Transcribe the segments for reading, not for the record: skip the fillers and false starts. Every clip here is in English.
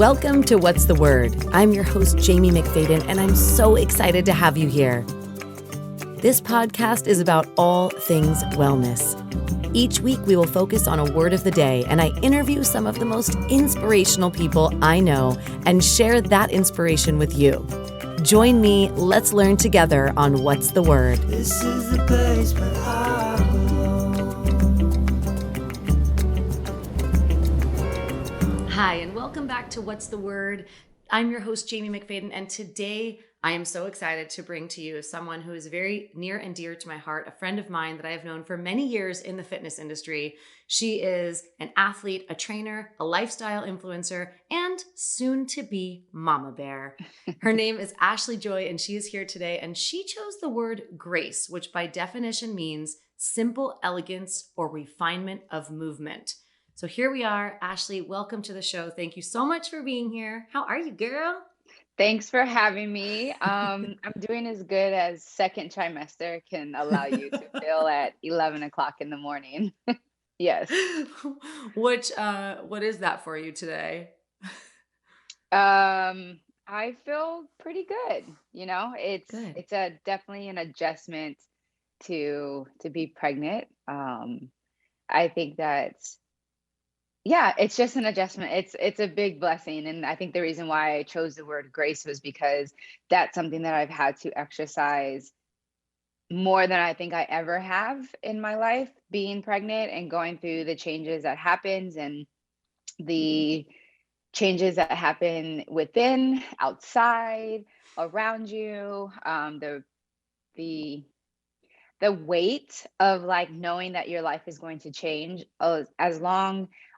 Welcome to What's the Word? I'm your host, Jaime McFaden, and I'm so excited to have you here. This podcast is about all things wellness. Each week, we will focus on a word of the day, and I interview some of the most inspirational people I know and share that inspiration with you. Join me, let's learn together on What's the Word. This is the place where I belong. Hi, and welcome back to What's the Word? I'm your host, Jaime McFaden, and today I am so excited to bring to you someone who is very near and dear to my heart, a friend of mine that I have known for many years in the fitness industry. She is an athlete, a trainer, a lifestyle influencer, and soon to be mama bear. Her name is Ashley Joy, and she is here today, and she chose the word grace, which by definition means simple elegance or refinement of movement. So here we are. Ashley, welcome to the show. Thank you so much for being here. How are you, girl? Thanks for having me. I'm doing as good as second trimester can allow you to feel at 11 o'clock in the morning. Yes. What is that for you today? I feel pretty good. Good. It's definitely an adjustment to be pregnant. I think that it's just an adjustment. It's a big blessing. And I think the reason why I chose the word grace was because that's something that I've had to exercise more than I think I ever have in my life, being pregnant and going through the changes that happens and the changes that happen within, outside, around you, the weight of like knowing that your life is going to change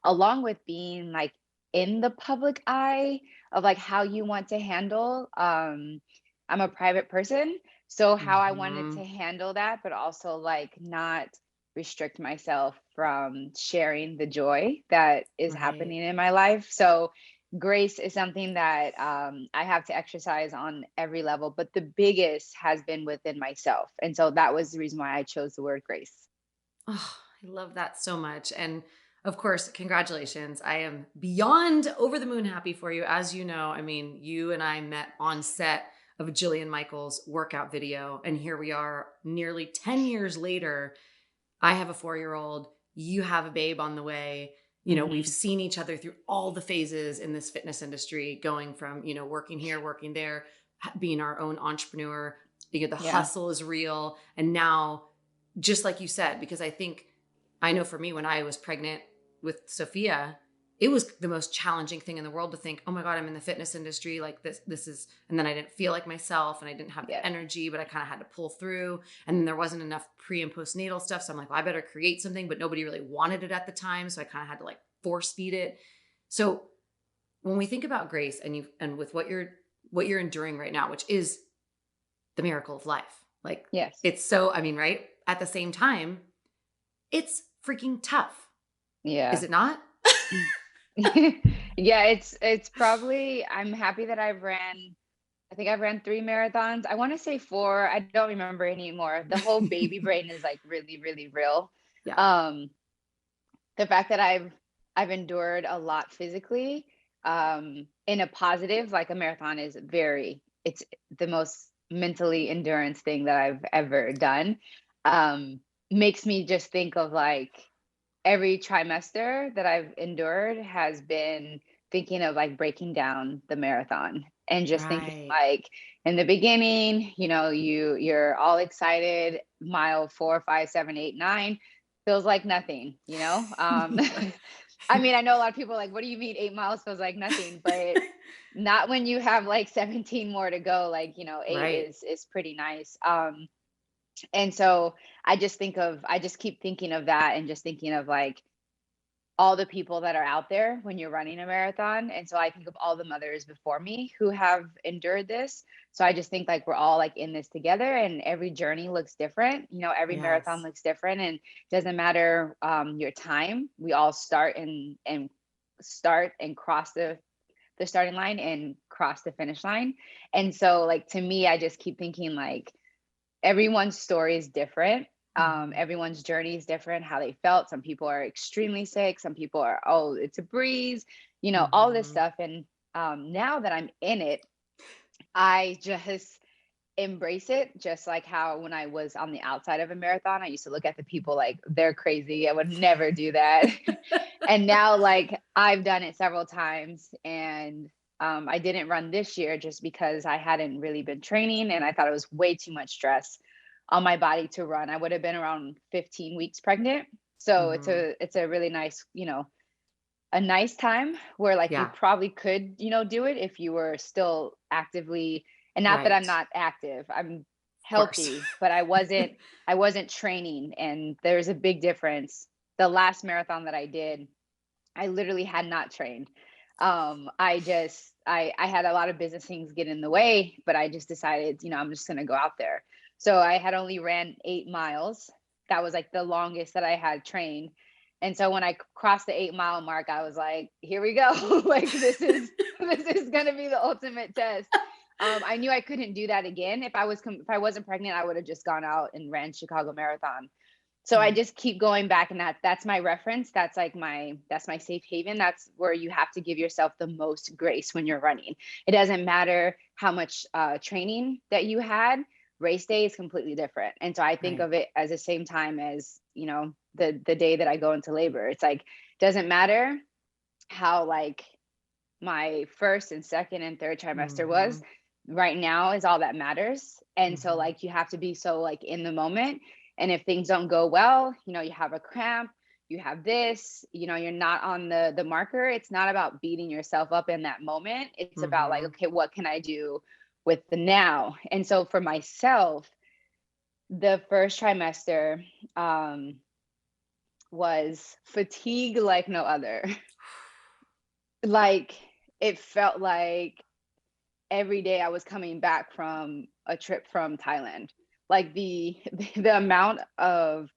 along with being like in the public eye of like how you want to handle. I'm a private person, so how I wanted to handle that, but also like not restrict myself from sharing the joy that is happening in my life. So grace is something that I have to exercise on every level, but the biggest has been within myself. And so that was the reason why I chose the word grace. Oh, I love that so much. And of course, congratulations. I am beyond over the moon happy for you. As you know, I mean, you and I met on set of Jillian Michaels' workout video, and here we are nearly 10 years later. I have a 4-year-old, you have a babe on the way. We've seen each other through all the phases in this fitness industry, going from, working here, working there, being our own entrepreneur. The hustle is real. And now, just like you said, because I know for me, when I was pregnant with Sophia, it was the most challenging thing in the world to think, oh my God, I'm in the fitness industry. Like this is, and then I didn't feel like myself and I didn't have the energy, but I kind of had to pull through. And then there wasn't enough pre and postnatal stuff. So I'm like, well, I better create something, but nobody really wanted it at the time. So I kind of had to like force feed it. So when we think about grace and with what you're enduring right now, which is the miracle of life, like, yes, it's so, right? At the same time, it's freaking tough. Yeah. Is it not? Yeah, it's probably, I'm happy that I think I've ran 3 marathons. I want to say 4. I don't remember anymore. The whole baby brain is like really, really real. Yeah. The fact that I've endured a lot physically, in a positive, like a marathon it's the most mentally endurance thing that I've ever done. Makes me just think of like every trimester that I've endured has been thinking of like breaking down the marathon and just thinking like in the beginning, you're all excited. Mile 4, 5, 7, 8, 9 feels like nothing, I know a lot of people are like, what do you mean 8 miles feels like nothing? But not when you have like 17 more to go. Like, 8 is pretty nice. And so I just keep thinking of that and just thinking of like all the people that are out there when you're running a marathon. And so I think of all the mothers before me who have endured this. So I just think like we're all like in this together, and every journey looks different. Every marathon looks different, and it doesn't matter your time. We all start and cross the starting line and cross the finish line. And so like, to me, I just keep thinking like everyone's story is different. Everyone's journey is different, how they felt. Some people are extremely sick. Some people are, oh, it's a breeze, all this stuff. And now that I'm in it, I just embrace it, just like how when I was on the outside of a marathon, I used to look at the people like they're crazy. I would never do that. And now, like, I've done it several times, and I didn't run this year just because I hadn't really been training, and I thought it was way too much stress on my body to run. I would have been around 15 weeks pregnant, so Mhm. it's a really nice, a nice time where like you Yeah, probably could, do it if you were still actively, and not that I'm right. not active. I'm Of course. healthy, but I wasn't training, and there's a big difference. The last marathon that I did, I literally had not trained. I had a lot of business things get in the way, but I just decided, I'm just gonna go out there. So I had only ran 8 miles. That was like the longest that I had trained. And so when I crossed the 8 mile mark, I was like, here we go. Like this is gonna be the ultimate test. I knew I couldn't do that again. If I wasn't pregnant, I would have just gone out and ran Chicago Marathon. So I Yeah. just keep going back, and that's my reference. That's my safe haven. That's where you have to give yourself the most grace when you're running. It doesn't matter how much training that you had. Race day is completely different. And so I think Right. of it as the same time as, the day that I go into labor. It's like, doesn't matter how like my first and second and third trimester was. Mhm. Right now is all that matters. And so Mhm. like you have to be so like in the moment. And if things don't go well, you have a cramp, you have this, you're not on the marker. It's not about beating yourself up in that moment. It's about like, Mhm. okay, what can I do with the now? And so for myself, the first trimester was fatigue like no other. Like it felt like every day I was coming back from a trip from Thailand. Like the amount of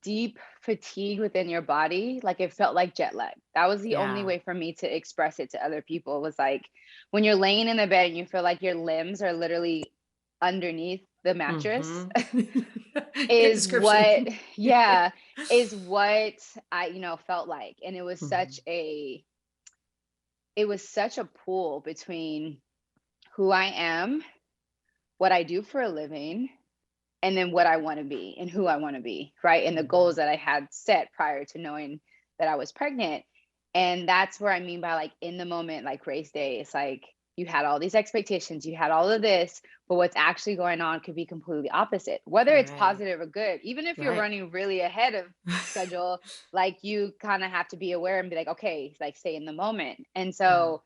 deep fatigue within your body, like it felt like jet lag. That was the only Yeah. way for me to express it to other people, was like when you're laying in the bed and you feel like your limbs are literally underneath the mattress. Mhm. Good is what description. yeah, is what I, felt like. And Mhm. it was such a pull between who I am, what I do for a living, and then what I want to be and who I want to be, right? And the goals Mhm. that I had set prior to knowing that I was pregnant. And that's where I mean by like in the moment, like race day, it's like you had all these expectations, you had all of this, but what's actually going on could be completely opposite, whether it's Right. positive or good. Even if you're Right. running really ahead of schedule, like you kind of have to be aware and be like, okay, like stay in the moment. And Yeah. so,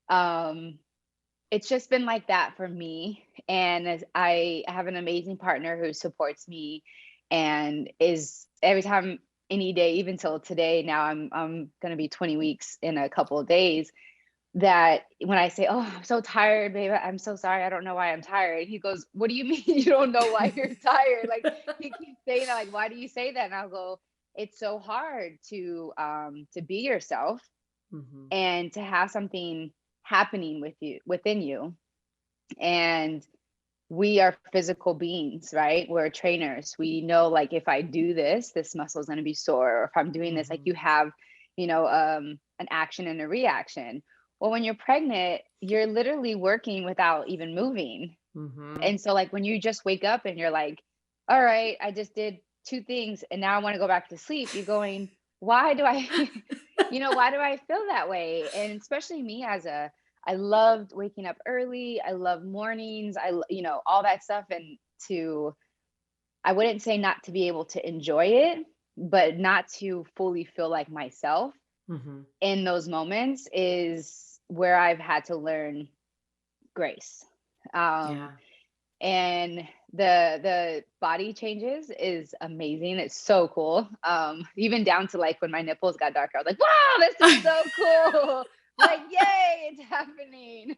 um, it's just been like that for me. And as I have an amazing partner who supports me and is every time, any day, even till today. Now I'm going to be 20 weeks in a couple of days. That when I say, "Oh, I'm so tired, babe. I'm so sorry. I don't know why I'm tired." He goes, "What do you mean you don't know why you're tired?" Like he keeps saying that, like, "Why do you say that?" And I'll go, "It's so hard to be yourself Mhm. and to have something happening within you, and we are physical beings, right? We're trainers. We know like if I do this, this muscle is going to be sore, or if I'm doing this, like you Mhm. have, an action and a reaction. Well, when you're pregnant, you're literally working without even moving. Mhm. And so like when you just wake up and you're like, all right, I just did two things and now I want to go back to sleep, you're going, why do I why do I feel that way? And especially me as a I loved waking up early. I love mornings. All that stuff. And to I wouldn't say not to be able to enjoy it, but not to fully feel like myself Mhm. in those moments is where I've had to learn grace. Um, Yeah. and the body changes is amazing. It's so cool. Even down to like when my nipples got darker, I was like, wow, this is so cool. Like, yay, it's happening.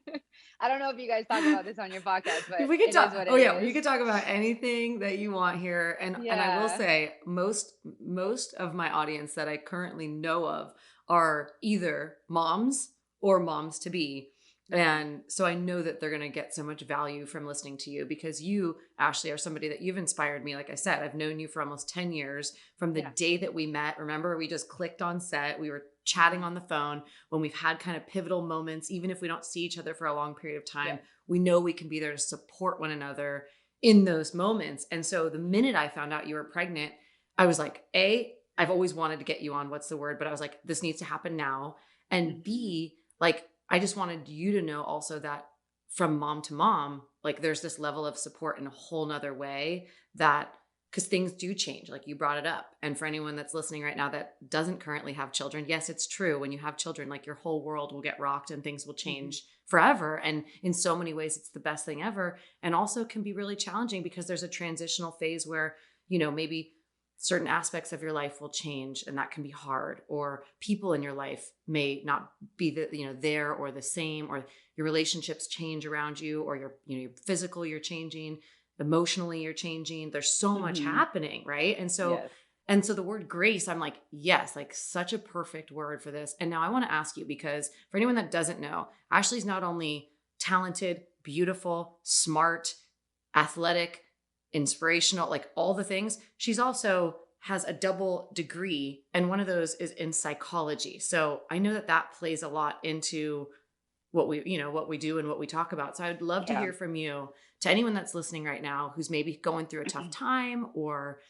I don't know if you guys talk about this on your podcast, but We could it is talk. what Oh it yeah, we is. could talk about anything that you want here. And I will Yeah. say most of my audience that I currently know of are either moms or moms to be. And so I know that they're going to get so much value from listening to you because you, Ashley, are somebody that you've inspired me. Like I said, I've known you for almost 10 years from the Yeah. day that we met. Remember, we just clicked on set. We were chatting on the phone when we've had kind of pivotal moments. Even if we don't see each other for a long period of time, Yes. we know we can be there to support one another in those moments. And so the minute I found out you were pregnant, I was like, I've always wanted to get you on What's the Word, but I was like, this needs to happen now. And Mhm. B, like, I just wanted you to know also that from mom to mom, like there's this level of support in a whole nother way that because things do change, like you brought it up. And for anyone that's listening right now that doesn't currently have children, yes, it's true. When you have children, like your whole world will get rocked and things will Mhm. change forever. And in so many ways, it's the best thing ever. And also can be really challenging because there's a transitional phase where, maybe certain aspects of your life will change and that can be hard, or people in your life may not be there or the same, or your relationships change around you, or your physical, you're changing, emotionally you're changing. There's so much Mhm. happening, right? Yes. And so the word grace, I'm like, yes, like such a perfect word for this. And now I want to ask you, because for anyone that doesn't know, Ashley's not only talented, beautiful, smart, athletic, inspirational, like all the things. She's also has a double degree, and one of those is in psychology. So I know that that plays a lot into what we do and what we talk about. So I'd love to Yeah. hear from you, to anyone that's listening right now who's maybe going through a tough time, or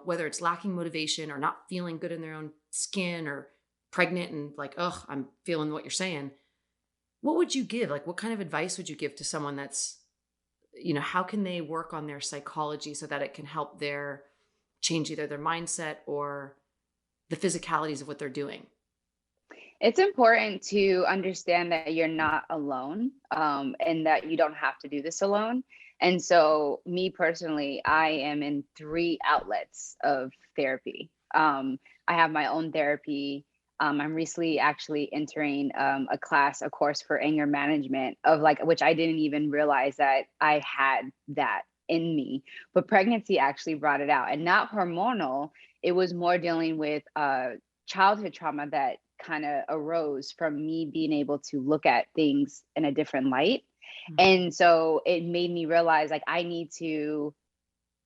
whether it's lacking motivation or not feeling good in their own skin, or pregnant and like, ugh, I'm feeling what you're saying. What would you give? Like, what kind of advice would you give to someone that's how can they work on their psychology so that it can help their change either their mindset or the physicalities of what they're doing? It's important to understand that you're not alone, and that you don't have to do this alone. And so, me personally, I am in three outlets of therapy. I have my own therapy. I'm recently actually entering a course for anger management, of like, which I didn't even realize that I had that in me. But pregnancy actually brought it out, and not hormonal. It was more dealing with childhood trauma that kind of arose from me being able to look at things in a different light. Mhm. And so it made me realize, like, I need to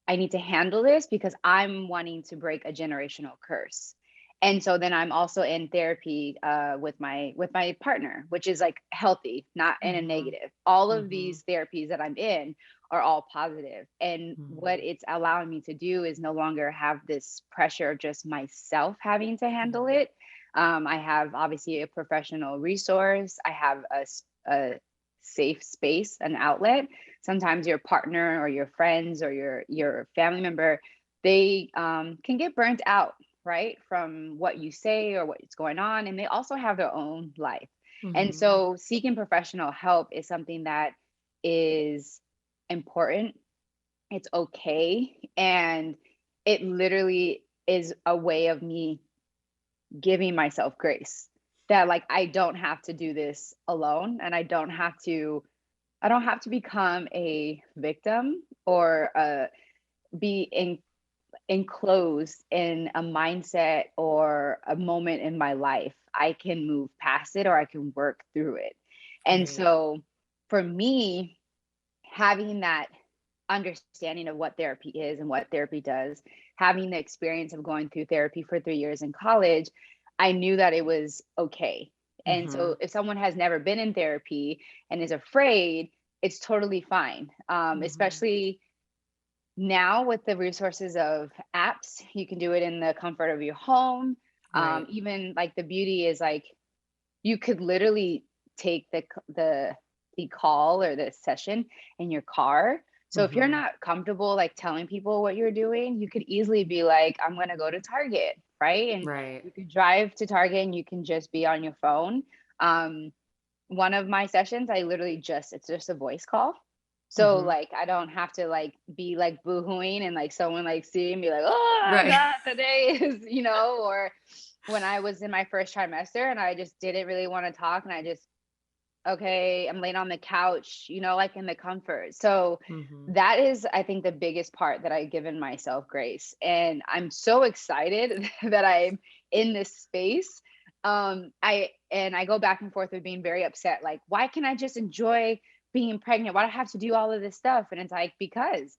handle this because I'm wanting to break a generational curse. And so then I'm also in therapy with my partner, which is like healthy, not in a Mhm. negative. All of Mhm. these therapies that I'm in are all positive. And what Mhm. it's allowing me to do is no longer have this pressure of just myself having to handle Yeah. it. I have obviously a professional resource. I have a safe space, an outlet. Sometimes your partner or your friends or your family member, they can get burnt out, right, from what you say or what's going on, and they also have their own life. And Mhm. so seeking professional help is something that is important. It's okay, and it literally is a way of me giving myself grace, that like I don't have to do this alone, and I don't have to become a victim, or be enclosed in a mindset or a moment in my life. I can move past it, or I can work through it. And Right. so for me, having that understanding of what therapy is and what therapy does, having the experience of going through therapy for 3 years in college, I knew that it was okay. And so Mhm. if someone has never been in therapy and is afraid, it's totally fine. Mhm. Especially now with the resources of apps, you can do it in the comfort of your home. Right. Even like the beauty is like you could literally take the call or the session in your car. So if you're Mhm. not comfortable like telling people what you're doing, you could easily be like, I'm going to go to Target, right? And Right. you could drive to Target and you can just be on your phone. Um, One of my sessions, it's just a voice call. So Mhm. like I don't have to like be like boohooing and like someone like see me like, oh Right. God, today is, or when I was in my first trimester and I just didn't really want to talk, and I just, okay, I'm laying on the couch, like in the comfort. So Mhm. that is, I think, the biggest part that I've given myself grace. And I'm so excited that I'm in this space. I go back and forth with being very upset, like, why can't I just enjoy being pregnant? Why do I have to do all of this stuff? And it's like, because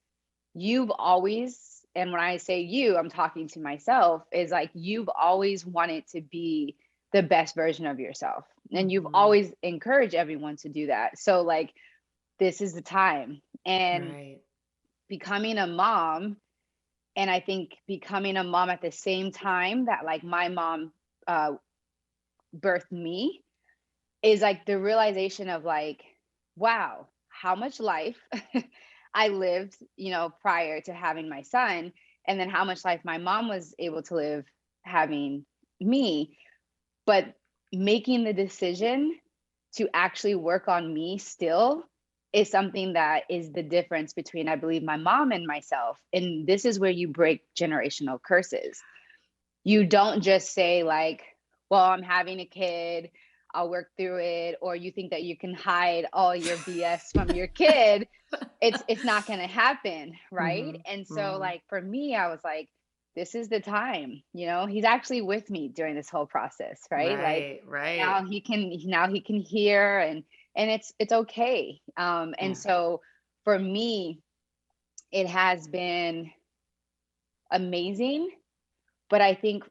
you've always, and when I say you, I'm talking to myself, is like you've always wanted to be the best version of yourself. And you've Mhm. always encouraged everyone to do that. So like this is the time. And Right. becoming a mom, and I think becoming a mom at the same time that like my mom uh birthed me, is like the realization of like, wow, how much life I lived, prior to having my son, and then how much life my mom was able to live having me. But making the decision to actually work on me still is something that is the difference between, I believe, my mom and myself. And this is where you break generational curses. You don't just say like, well, I'm having a kid, I'll work through it, or you think that you can hide all your BS from your kid. It's not going to happen, right? Mhm. And so Mhm. like for me, I was like, this is the time, he's actually with me during this whole process, right? Like Right, right. now he can hear, and it's okay. And Yeah. so for me, it has been amazing. But I think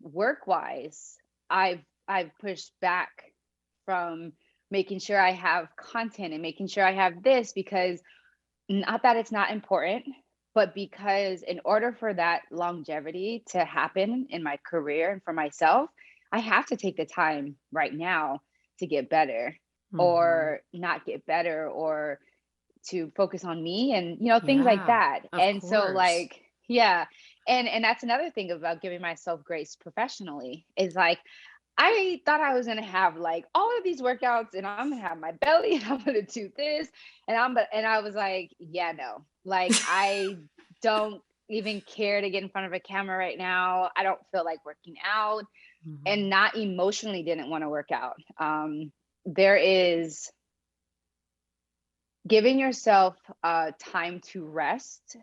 work wise, I've pushed back from making sure I have content and making sure I have this, because not that it's not important, but because in order for that longevity to happen in my career and for myself, I have to take the time right now to get better, Mhm. or not get better, or to focus on me, and things like Yeah, that. of And so course. like, yeah. And that's another thing about giving myself grace professionally, is like I thought I was gonna have like all of these workouts, and I'm gonna have my belly, and I'm gonna do this, and I was like, yeah, no, like I don't even care to get in front of a camera right now. I don't feel like working out, Mhm. and not emotionally didn't want to work out. There is giving yourself time to rest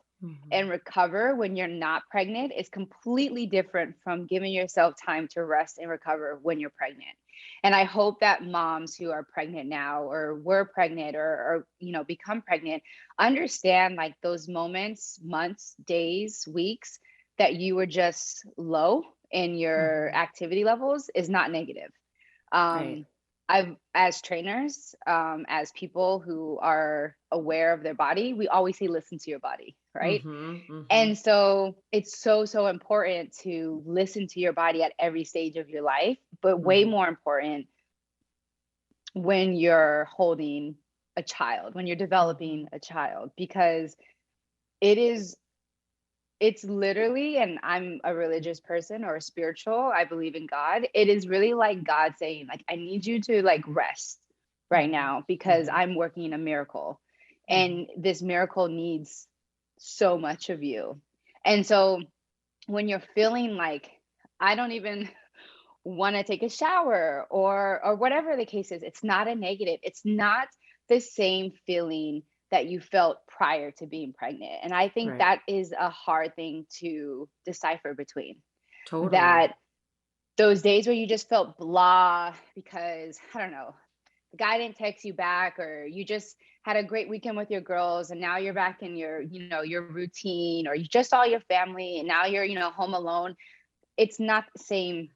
and Mhm. recover when you're not pregnant is completely different from giving yourself time to rest and recover when you're pregnant. And I hope that moms who are pregnant now, or were pregnant, or become pregnant, understand like those moments, months, days, weeks that you were just low in your Mhm. activity levels is not negative. Right. um I've, as trainers, as people who are aware of their body, we always say listen to your body, right? Mhm. Mhm. And so it's so important to listen to your body at every stage of your life, but way Mhm. more important when you're holding a child, when you're developing Mhm. a child, because it is it's literally, and I'm a religious person or a spiritual, I believe in God. It is really like God saying, like, I need you to like rest right Mhm. now, because Mhm. I'm working a miracle. Mhm. And this miracle needs so much of you. And so when you're feeling like I don't even want to take a shower, or whatever the case is, it's not a negative. It's not the same feeling that you felt prior to being pregnant. And I think Right. that is a hard thing to decipher between, Totally. that those days where you just felt blah because, I don't know, the guy didn't text you back, or you just had a great weekend with your girls, and now you're back in your routine, or you just saw your family, and now you're home alone. It's not the same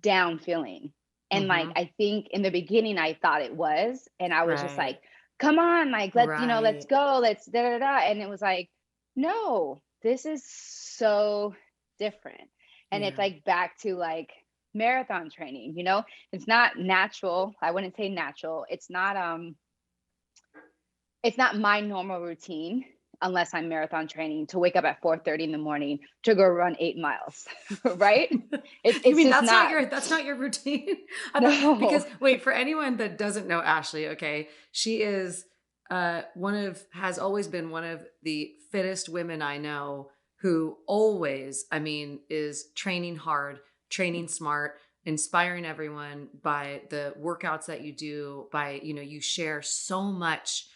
down feeling. And like, Mhm. I think in the beginning I thought it was, and I was just like, Right. come on, like let's Right. go, let's da da da. And it was like, no, this is so different. And it's Yeah. like back to like marathon training, it's not natural. I wouldn't say natural. It's not my normal routine, unless I'm marathon training, to wake up at 4:30 in the morning to go run 8 miles. Right? It's You it's mean just not. that's not your routine? I thought No. because wait, for anyone that doesn't know Ashley, okay, she is one of has always been one of the fittest women I know, who always, I mean, is training hard, training smart, inspiring everyone by the workouts that you do, by, you share so much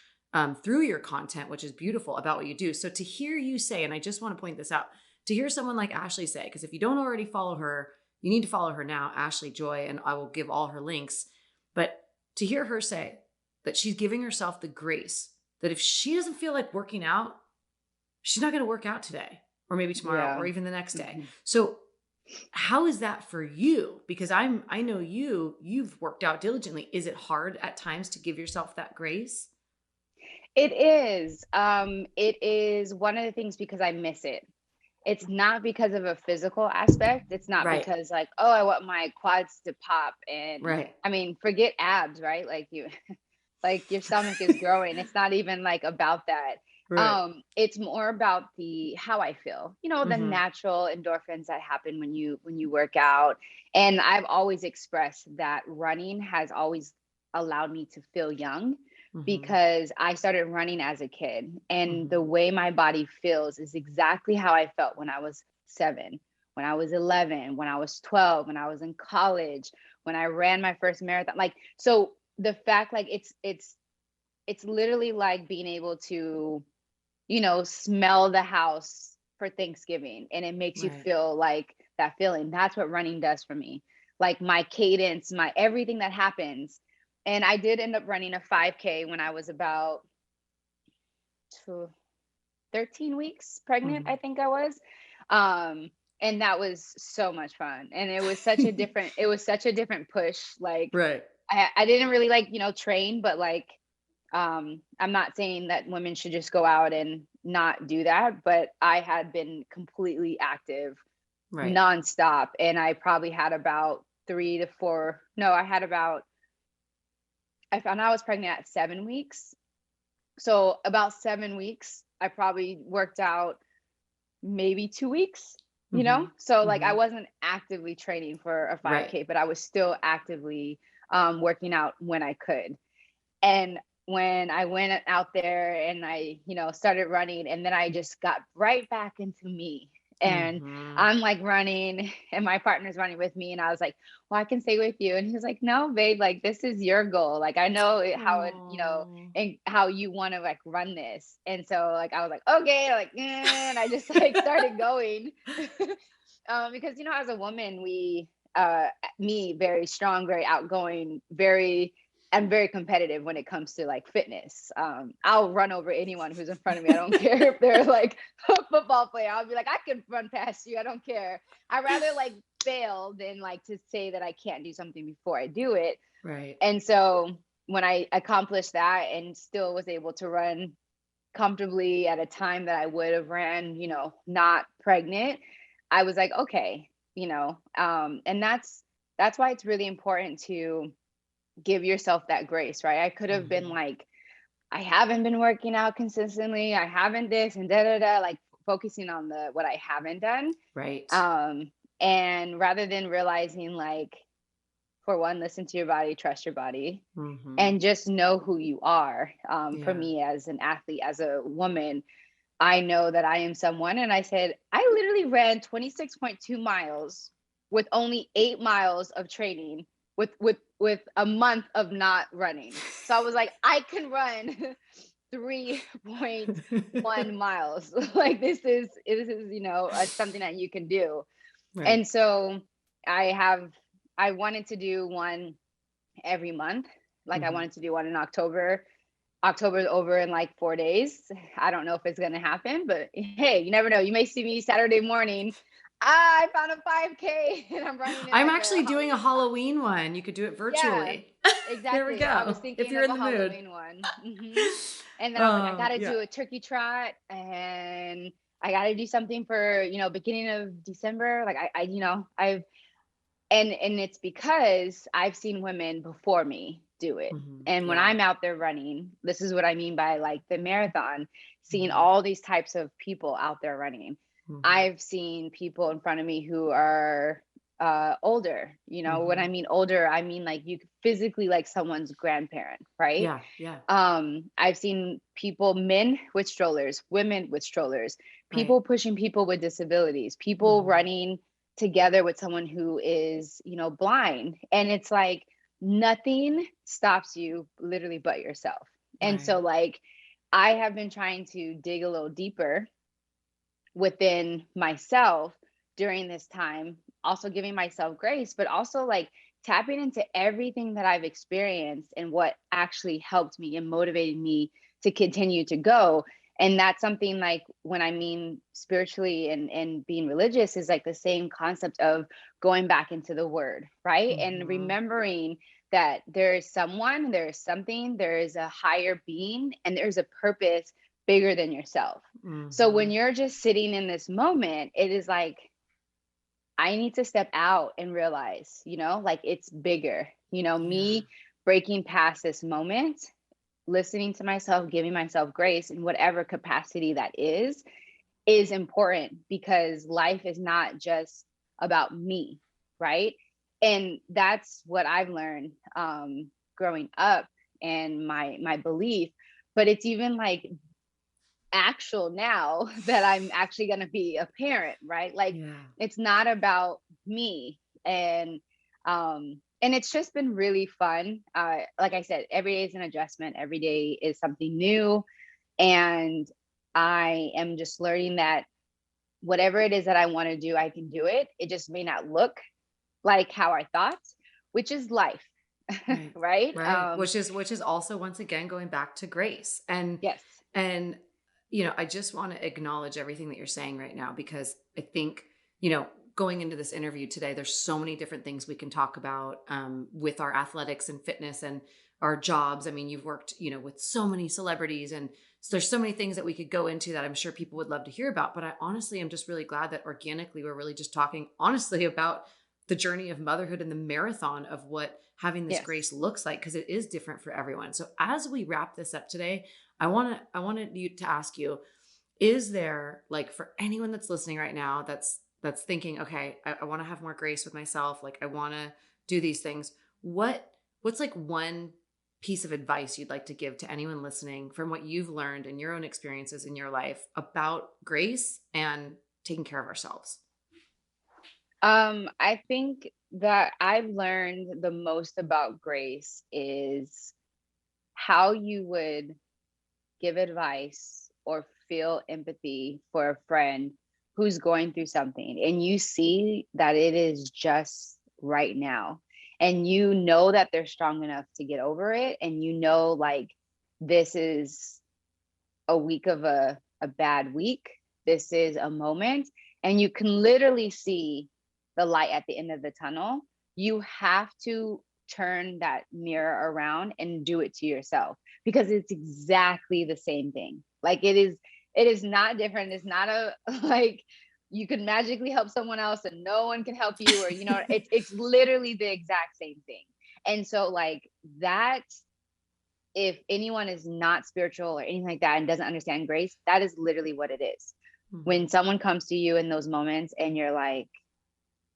through your content, which is beautiful about what you do. So to hear you say, and I just want to point this out, to hear someone like Ashley say, because if you don't already follow her, You need to follow her now, Ashley Joy, and I will give all her links. But to hear her say that she's giving herself the grace that if she doesn't feel like working out, she's not going to work out today or maybe tomorrow Yeah. or even the next day. Mhm. So how is that for you? Because I know you've worked out diligently. Is it hard at times to give yourself that grace? It is. It is one of the things because I miss it. It's not because of a physical aspect. It's not Right. because like, oh, I want my quads to pop. And Right. I mean, forget abs, right? Like you, like your stomach is growing. It's not even like about that. Right. It's more about the how I feel, the Mm-hmm. natural endorphins that happen when you work out. And I've always expressed that running has always allowed me to feel young Mm-hmm. because I started running as a kid. And Mm-hmm. the way my body feels is exactly how I felt when I was 7, when I was 11, when I was 12, when I was in college, when I ran my first marathon. Like, so the fact, like, it's literally like being able to, smell the house for Thanksgiving, and it makes you Right. feel like that feeling. That's what running does for me. Like my cadence, my everything that happens. And I did end up running a 5K when I was about 13 weeks pregnant, Mm-hmm. I think I was. And that was so much fun. And it was such a different push. Like Right. I didn't really like, train, but like I'm not saying that women should just go out and not do that, but I had been completely active Right. nonstop. And I probably had about 3 to 4, no, I found out I was pregnant at 7 weeks. So about 7 weeks, I probably worked out maybe 2 weeks, Mm-hmm. So like I Mm-hmm. wasn't actively training for a Right. 5K, but I was still actively working out when I could. And when I went out there and I, started running, and then I just got right back into me. And Mm-hmm. I'm like running, and my partner's running with me. And I was like, well, I can stay with you. And he was like, no, babe, like this is your goal. Like I know how it, Oh. and how you want to like run this. And so like I was like, okay, like, and I just like started going. Because as a woman, me very strong, very outgoing, I'm very competitive when it comes to like fitness. I'll run over anyone who's in front of me. I don't care if they're like a football player. I'll be like, I can run past you. I don't care. I'd rather like fail than like to say that I can't do something before I do it. Right. And so when I accomplished that and still was able to run comfortably at a time that I would have ran, not pregnant, I was like, okay, and that's why it's really important to give yourself that grace, right? I could have been Mm-hmm. like, I haven't been working out consistently. I haven't this and da da da, like focusing on the what I haven't done. Right. Um, and rather than realizing like, for one, listen to your body, trust your body, Mm-hmm. and just know who you are. For Yeah. me as an athlete, as a woman, I know that I am someone. And I said, I literally ran 26.2 miles with only 8 miles of training with a month of not running. So I was like, I can run 3.1 miles. Like this is something that you can do. Right. And so I I wanted to do one every month. Like I Mm-hmm. wanted to do one in October. October's over in like 4 days. I don't know if it's gonna happen, but hey, you never know. You may see me Saturday morning. I found a 5K and I'm running in I'm like a actually doing a Halloween costume. Halloween one. You could do it Yeah, virtually. There we exactly. I go. was If thinking you're of in a the mood. Halloween one. And then I was like, I gotta Yeah. do a turkey trot, and I gotta do something for beginning of December. Like I've and it's because I've seen women before me do it. Mm-hmm. And when Yeah. I'm out there running, this is what I mean by like the marathon, seeing Mm-hmm. all these types of people out there running. Mm-hmm. I've seen people in front of me who are older. When Mm-hmm. I mean older, I mean like you physically like someone's grandparent, right? Yeah. Yeah. I've seen people, men with strollers, women with strollers, Right. people pushing people with disabilities, people Mm-hmm. running together with someone who is, blind. And it's like nothing stops you literally but yourself. And so, Right. like, I have been trying to dig a little deeper within myself during this time, also giving myself grace, but also like tapping into everything that I've experienced and what actually helped me and motivated me to continue to go. And that's something like when I mean spiritually and being religious is like the same concept of going back into the word, right? And Mhm. remembering that there is someone, there is something, there is a higher being, and there's a purpose bigger than yourself. So when Mhm. you're just sitting in this moment, it is like, I need to step out and realize, like it's bigger. Yeah. Me breaking past this moment, listening to myself, giving myself grace in whatever capacity that is important because life is not just about me, right? And that's what I've learned growing up and my belief. But it's even like actual now that I'm actually going to be a parent, right? Like Yeah. it's not about me. And it's just been really fun. Like I said, every day is an adjustment. Every day is something new. And I am just learning that whatever it is that I want to do, I can do it. It just may not look like how I thought, which is life, Right. right? Right. Which is also once again going back to grace. Yes. And I just want to acknowledge everything that you're saying right now because I think, going into this interview today, there's so many different things we can talk about with our athletics and fitness and our jobs. I mean, you've worked, with so many celebrities and so there's so many things that we could go into that I'm sure people would love to hear about. But I honestly am just really glad that organically we're really just talking honestly about the journey of motherhood and the marathon of what having this Yes. grace looks like because it is different for everyone. So as we wrap this up today, I wanted you to ask you, is there like for anyone that's listening right now that's thinking, okay, I want to have more grace with myself, like I want to do these things. What's like one piece of advice you'd like to give to anyone listening from what you've learned in your own experiences in your life about grace and taking care of ourselves? I think that I've learned the most about grace is how you would give advice or feel empathy for a friend who's going through something and you see that it is just right now and you know that they're strong enough to get over it and like this is a week of a bad week, this is a moment, and you can literally see the light at the end of the tunnel. You have to turn that mirror around and do it to yourself because it's exactly the same thing. Like it is not different. It's not a like you can magically help someone else and no one can help you, or it's literally the exact same thing. And so like that, if anyone is not spiritual or anything like that and doesn't understand grace, that is literally what it is. Mhm. When someone comes to you in those moments and you're like,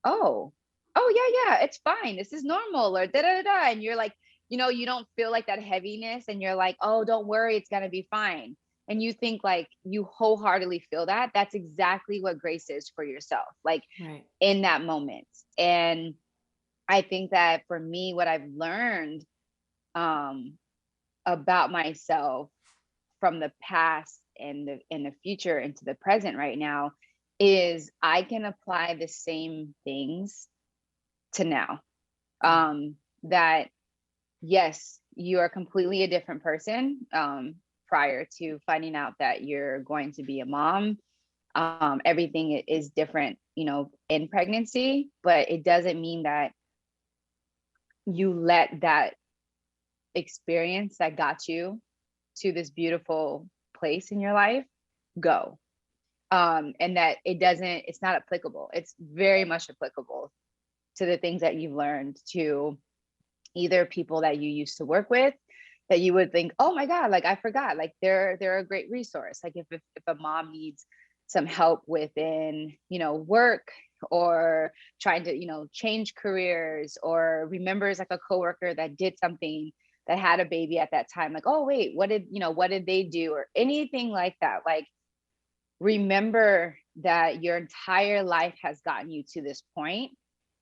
oh, oh yeah, yeah, it's fine. This is normal, or da da da da. And you're like, you don't feel like that heaviness and you're like, oh, don't worry, it's gonna be fine. And you think like you wholeheartedly feel that. That's exactly what grace is for yourself, like Right. in that moment. And I think that for me, what I've learned um about myself from the past and the future into the present right now is I can apply the same things to now. Yeah. That yes, you are completely a different person prior to finding out that you're going to be a mom. Everything is different, in pregnancy, but it doesn't mean that you let that experience that got you to this beautiful place in your life go. And that it's not applicable. It's very much applicable to the things that you've learned, to either people that you used to work with that you would think, oh my God, like I forgot, like they're a great resource. Like if a mom needs some help within, work, or trying to, change careers, or remembers like a coworker that did something, that had a baby at that time, like, oh wait, what did they do, or anything like that. Like remember that your entire life has gotten you to this point,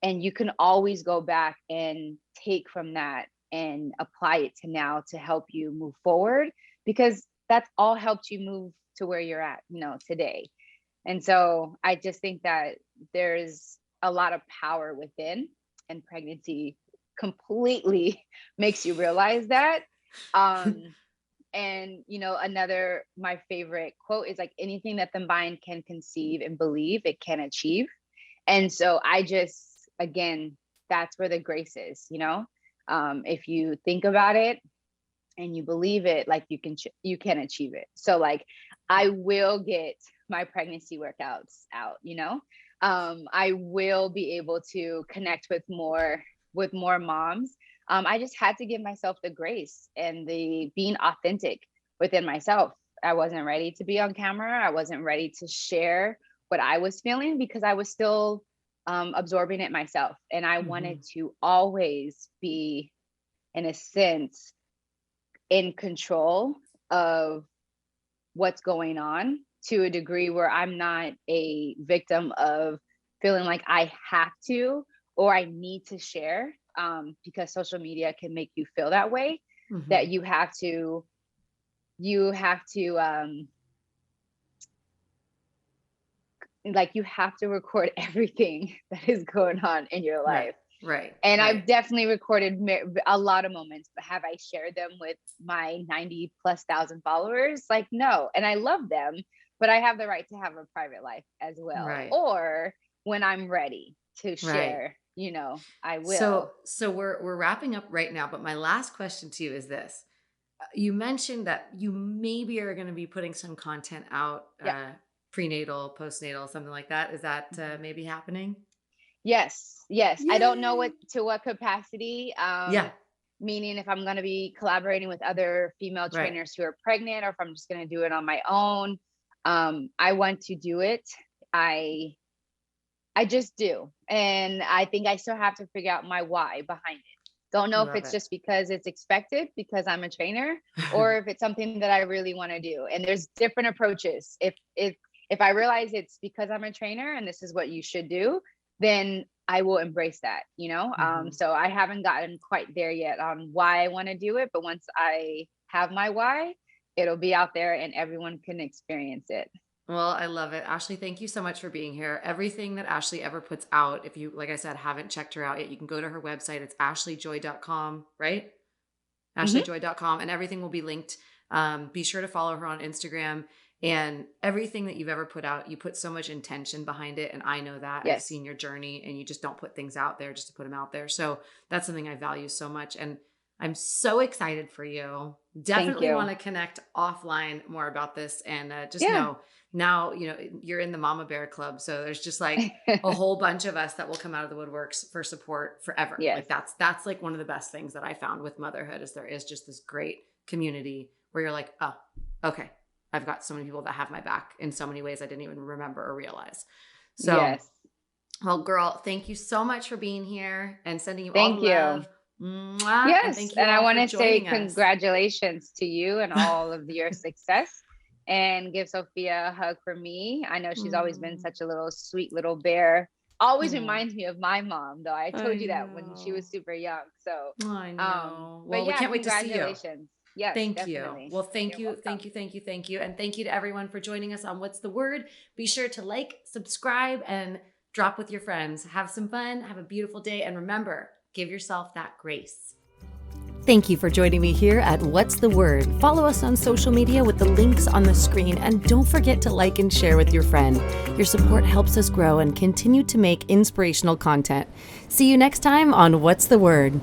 and you can always go back and take from that and apply it to now to help you move forward, because that's all helped you move to where you're at, today. And so I just think that there's a lot of power within, and pregnancy completely makes you realize that. And my favorite quote is like, anything that the mind can conceive and believe, it can achieve. And so I just, again, that's where the grace is, if you think about it and you believe it, like you can achieve it. So like, I will get my pregnancy workouts out, I will be able to connect with more moms. I just had to give myself the grace and the being authentic within myself. I wasn't ready to be on camera. I wasn't ready to share what I was feeling because I was still absorbing it myself. And I wanted to always be, in a sense, in control of what's going on, to a degree where I'm not a victim of feeling like I have to or I need to share, because social media can make you feel that way, that you have to record everything that is going on in your life. Right. And I've definitely recorded a lot of moments, but have I shared them with my 90,000+ followers? Like, no. And I love them, but I have the right to have a private life as well. Right. Or when I'm ready to share, I will. So we're wrapping up right now, but my last question to you is this. You mentioned that you maybe are going to be putting some content out, prenatal, postnatal, something like that. Is that maybe happening? Yes. Yay. I don't know to what capacity. Meaning if I'm going to be collaborating with other female trainers who are pregnant, or if I'm just going to do it on my own. I want to do it. I just do. And I think I still have to figure out my why behind it. Don't know if it's just because it's expected because I'm a trainer, or if it's something that I really want to do. And there's different approaches. If I realize it's because I'm a trainer and this is what you should do, then I will embrace that, So I haven't gotten quite there yet on why I want to do it. But once I have my why, it'll be out there and everyone can experience it. Well, I love it. Ashley, thank you so much for being here. Everything that Ashley ever puts out, if you, like I said, haven't checked her out yet, you can go to her website. It's ashleyjoy.com, right? ashleyjoy.com, and everything will be linked. Be sure to follow her on Instagram, and everything that you've ever put out, you put so much intention behind it. And I know that. I've seen your journey, and you just don't put things out there just to put them out there. So that's something I value so much. And I'm so excited for you. Definitely want to connect offline more about this, and know now, you're in the Mama Bear Club. So there's just like a whole bunch of us that will come out of the woodworks for support forever. Like that's like one of the best things that I found with motherhood, is there is just this great community where you're like, oh, okay, I've got so many people that have my back in so many ways I didn't even remember or realize. So, well, girl, thank you so much for being here and sending you all the love. Mwah. Yes. And I want to say congratulations to you and all of your success, and give Sophia a hug for me. I know she's always been such a little sweet little bear. Always reminds me of my mom, though. I told you that when she was super young. So I know. Well, we can't wait to see you. Yes, thank definitely. you. Well, thank you. And thank you to everyone for joining us on What's the Word. Be sure to like, subscribe, and drop with your friends. Have some fun. Have a beautiful day. And remember, give yourself that grace. Thank you for joining me here at What's the Word. Follow us on social media with the links on the screen, and don't forget to like and share with your friend. Your support helps us grow and continue to make inspirational content. See you next time on What's the Word.